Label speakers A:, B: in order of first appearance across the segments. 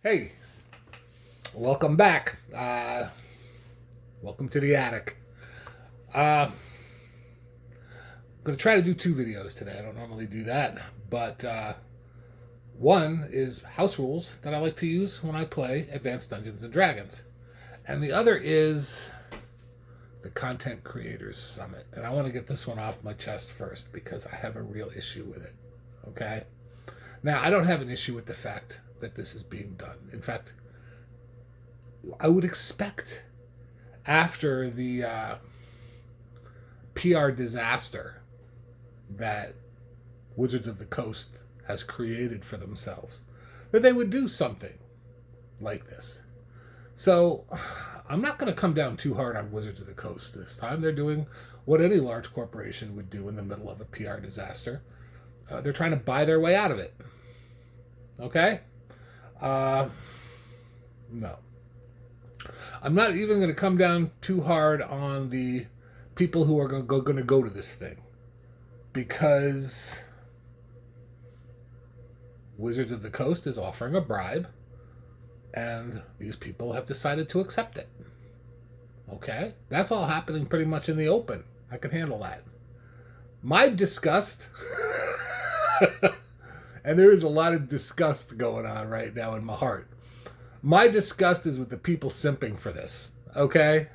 A: Hey, welcome back. Welcome to the attic. I'm going to try to do two videos today. I don't normally do that, but one is house rules that I like to use when I play Advanced Dungeons and Dragons, and the other is the Content Creators Summit. And I want to get this one off my chest first because I have a real issue with it. Okay? Now, I don't have an issue with the fact that this is being done. In fact, I would expect after the PR disaster that Wizards of the Coast has created for themselves, that they would do something like this. So I'm not going to come down too hard on Wizards of the Coast this time. They're doing what any large corporation would do in the middle of a PR disaster. They're trying to buy their way out of it. Okay? No. I'm not even going to come down too hard on the people who are going to go to this thing, because Wizards of the Coast is offering a bribe, and these people have decided to accept it. Okay? That's all happening pretty much in the open. I can handle that. My disgust, and there is a lot of disgust going on right now in my heart. My disgust is with the people simping for this. Okay?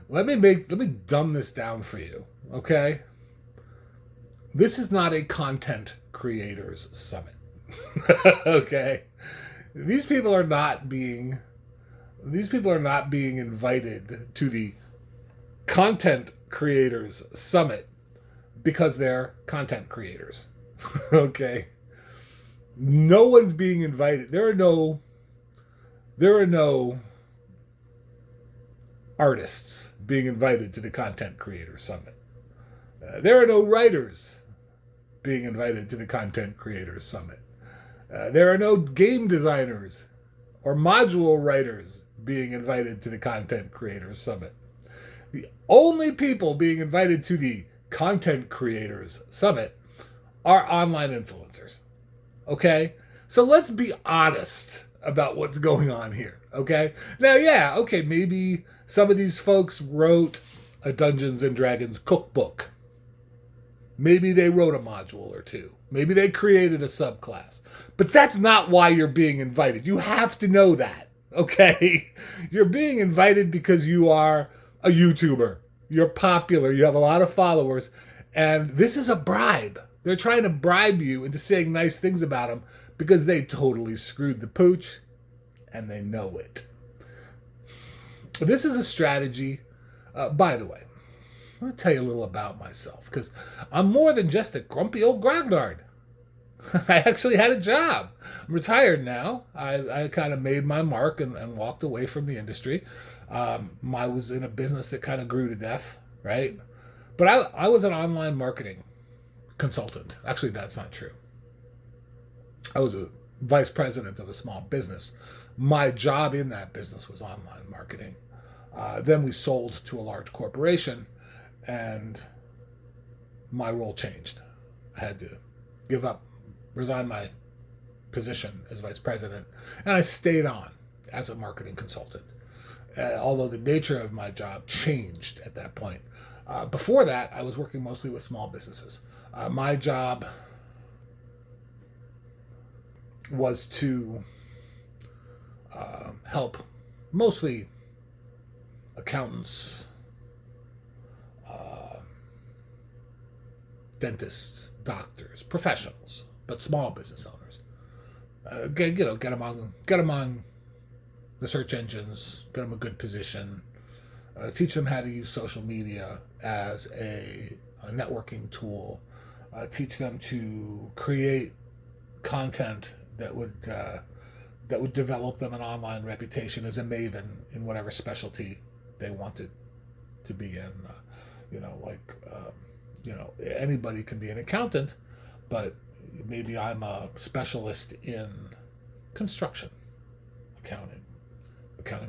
A: Let me dumb this down for you. Okay? This is not a content creators summit. Okay? These people are not being invited to the content creators summit because they're content creators. Okay? No one's being invited. There are no artists being invited to the Content Creators Summit. There are no writers being invited to the Content Creators Summit. There are no game designers or module writers being invited to the Content Creators Summit. The only people being invited to the Content Creators Summit are online influencers. Okay? So let's be honest about what's going on here, okay? Now, yeah, okay, maybe some of these folks wrote a Dungeons and Dragons cookbook. Maybe they wrote a module or two. Maybe they created a subclass. But that's not why you're being invited. You have to know that, okay? You're being invited because you are a YouTuber. You're popular. You have a lot of followers. And this is a bribe. They're trying to bribe you into saying nice things about them, because they totally screwed the pooch, and they know it. This is a strategy. By the way, I'm going to tell you a little about myself, because I'm more than just a grumpy old grognard. I actually had a job. I'm retired now. I kind of made my mark and walked away from the industry. I was in a business that kind of grew to death, right? But I was an online marketing consultant. Actually, that's not true. I was a vice president of a small business. My job in that business was online marketing. Then we sold to a large corporation, and my role changed. I had to resign my position as vice president, and I stayed on as a marketing consultant, although the nature of my job changed at that point. Before that, I was working mostly with small businesses. My job was to help mostly accountants, dentists, doctors, professionals, but small business owners. Get them on the search engines, get them a good position, teach them how to use social media as a networking tool, teach them to create content that would develop them an online reputation as a maven in whatever specialty they wanted to be in. Anybody can be an accountant, but maybe I'm a specialist in construction accounting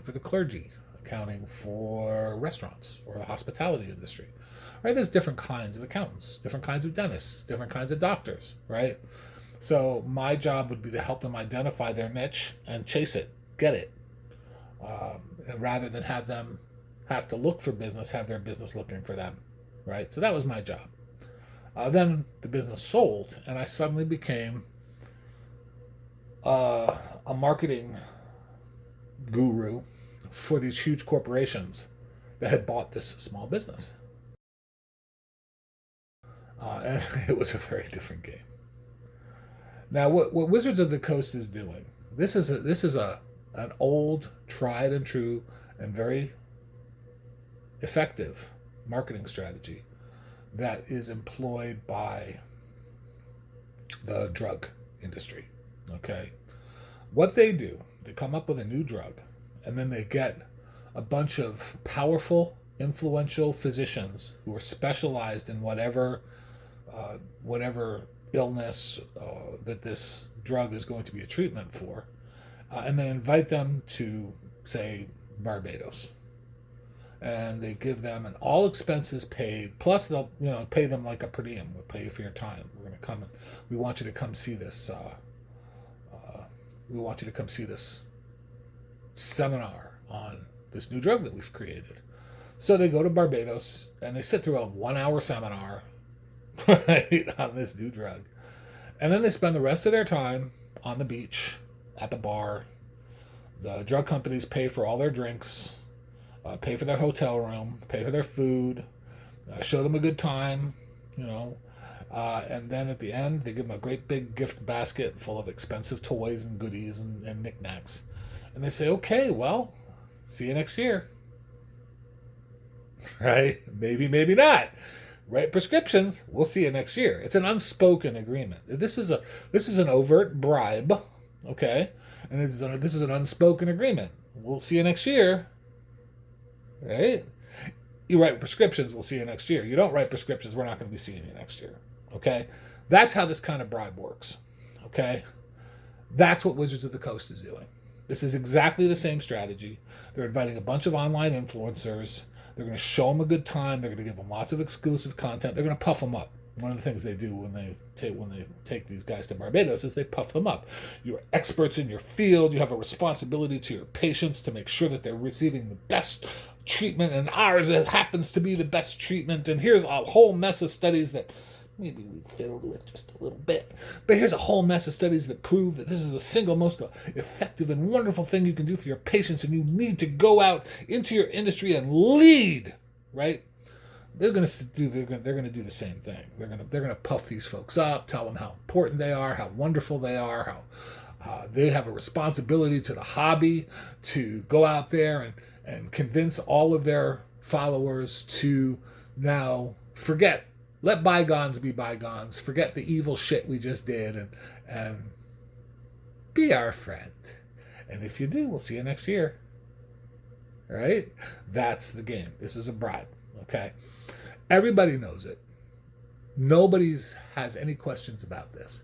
A: for the clergy, accounting for restaurants or the hospitality industry. Right? There's different kinds of accountants, different kinds of dentists, different kinds of doctors, right? So my job would be to help them identify their niche and chase it, get it, rather than have them have to look for business, have their business looking for them, right? So that was my job. Then the business sold, and I suddenly became a marketing guru for these huge corporations that had bought this small business. And it was a very different game. Now, what Wizards of the Coast is doing, this is an old, tried and true, and very effective marketing strategy that is employed by the drug industry. Okay, what they do, they come up with a new drug, and then they get a bunch of powerful, influential physicians who are specialized in whatever illness that this drug is going to be a treatment for, and they invite them to, say, Barbados, and they give them an all expenses paid, plus they'll pay them like a per diem. We'll pay you for your time. We're going to come and we want you to come see this. We want you to come see this seminar on this new drug that we've created. So they go to Barbados and they sit through a 1-hour seminar right, on this new drug. And then they spend the rest of their time on the beach, at the bar. The drug companies pay for all their drinks, pay for their hotel room, pay for their food, show them a good time, and then at the end, they give them a great big gift basket full of expensive toys and goodies and knickknacks. And they say, okay, well, see you next year. Right? Maybe, maybe not. Write prescriptions. We'll see you next year. It's an unspoken agreement. This is an overt bribe, okay? And this is an unspoken agreement. We'll see you next year. Right? You write prescriptions, we'll see you next year. You don't write prescriptions, we're not going to be seeing you next year. Okay? That's how this kind of bribe works. Okay? That's what Wizards of the Coast is doing. This is exactly the same strategy. They're inviting a bunch of online influencers. They're going to show them a good time. They're going to give them lots of exclusive content. They're going to puff them up. One of the things they do when they take these guys to Barbados is they puff them up. You're experts in your field. You have a responsibility to your patients to make sure that they're receiving the best treatment, and ours it happens to be the best treatment. And here's a whole mess of studies that maybe we fiddled with just a little bit, but here's a whole mess of studies that prove that this is the single most effective and wonderful thing you can do for your patients, and you need to go out into your industry and lead, right? They're going to do the same thing. They're going to puff these folks up, tell them how important they are, how wonderful they are, how they have a responsibility to the hobby to go out there and convince all of their followers to now let bygones be bygones, forget the evil shit we just did, and be our friend. And if you do, we'll see you next year. Right? That's the game. This is a bribe. Okay? Everybody knows it. Nobody has any questions about this.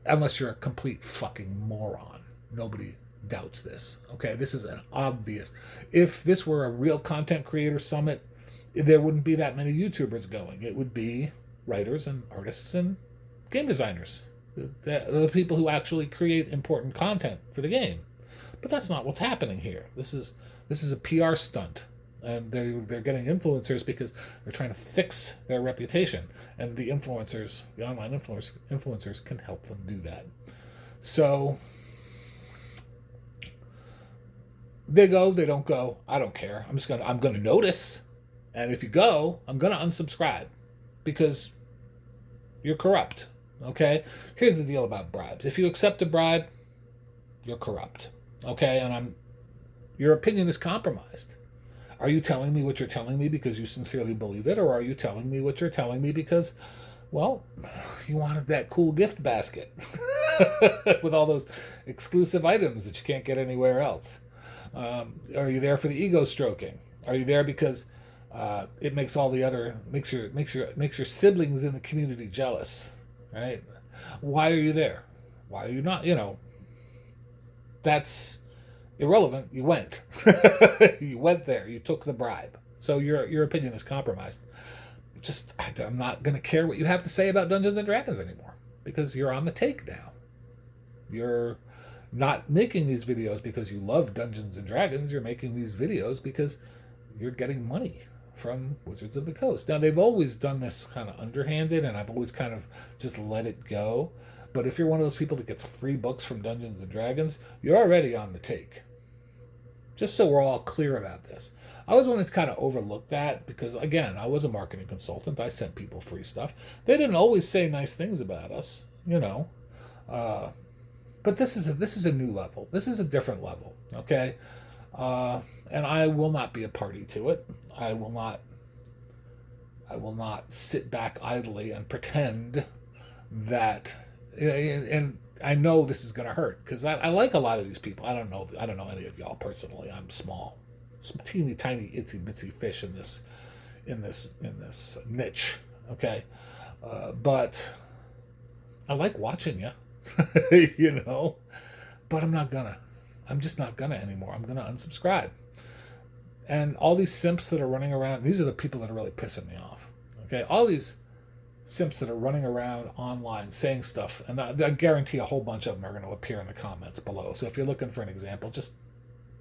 A: Unless you're a complete fucking moron. Nobody doubts this. Okay? This is an obvious. If this were a real content creator summit, there wouldn't be that many YouTubers going. It would be writers and artists and game designers. The people who actually create important content for the game. But that's not what's happening here. This is a PR stunt. And they're getting influencers because they're trying to fix their reputation. And the influencers, the online influencers can help them do that. So they go, they don't go, I don't care. I'm gonna notice. And if you go, I'm going to unsubscribe because you're corrupt, okay? Here's the deal about bribes. If you accept a bribe, you're corrupt, okay? And your opinion is compromised. Are you telling me what you're telling me because you sincerely believe it, or are you telling me what you're telling me because, well, you wanted that cool gift basket with all those exclusive items that you can't get anywhere else? Are you there for the ego stroking? Are you there because it makes all the other makes your siblings in the community jealous, right? Why are you there? Why are you not? That's irrelevant. You went, you went there. You took the bribe. So your opinion is compromised. I'm not going to care what you have to say about Dungeons and Dragons anymore because you're on the take now. You're not making these videos because you love Dungeons and Dragons. You're making these videos because you're getting money from Wizards of the Coast. Now, they've always done this kind of underhanded, and I've always kind of just let it go. But if you're one of those people that gets free books from Dungeons and Dragons, you're already on the take. Just so we're all clear about this. I always wanted to kind of overlook that because, again, I was a marketing consultant. I sent people free stuff. They didn't always say nice things about us, you know. But this is a new level. This is a different level, okay? And I will not be a party to it. I will not sit back idly and pretend that. And I know this is going to hurt because I like a lot of these people. I don't know any of y'all personally. I'm small, teeny tiny itsy bitsy fish in this niche. Okay, but I like watching you. You know, but I'm just not gonna anymore. I'm gonna unsubscribe. And all these simps that are running around, these are the people that are really pissing me off. Okay, all these simps that are running around online saying stuff, and I guarantee a whole bunch of them are going to appear in the comments below. So if you're looking for an example, just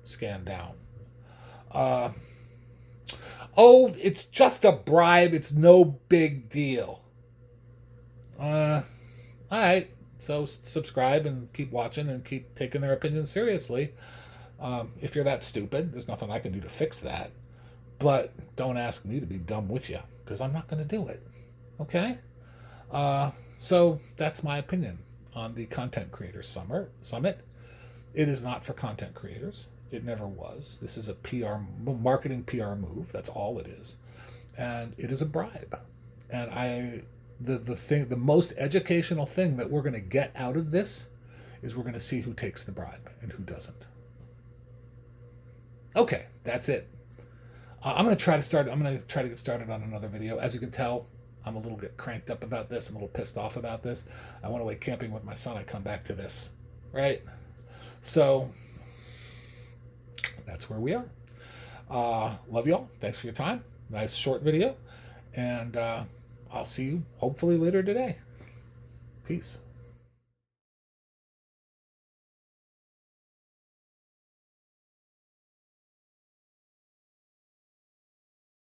A: scan down. Oh, it's just a bribe. It's no big deal. All right. So subscribe and keep watching and keep taking their opinions seriously. If you're that stupid, there's nothing I can do to fix that. But don't ask me to be dumb with you, because I'm not going to do it. Okay? So that's my opinion on the Content Creators Summit. It is not for content creators. It never was. This is a marketing PR move. That's all it is. And it is a bribe. And the most educational thing that we're going to get out of this is we're going to see who takes the bribe and who doesn't. Okay, that's it. I'm going to try to get started on another video. As you can tell, I'm a little bit cranked up about this. I'm a little pissed off about this. I went away camping with my son. I come back to this, right? So that's where we are. Love y'all. Thanks for your time. Nice short video. And I'll see you hopefully later today. Peace.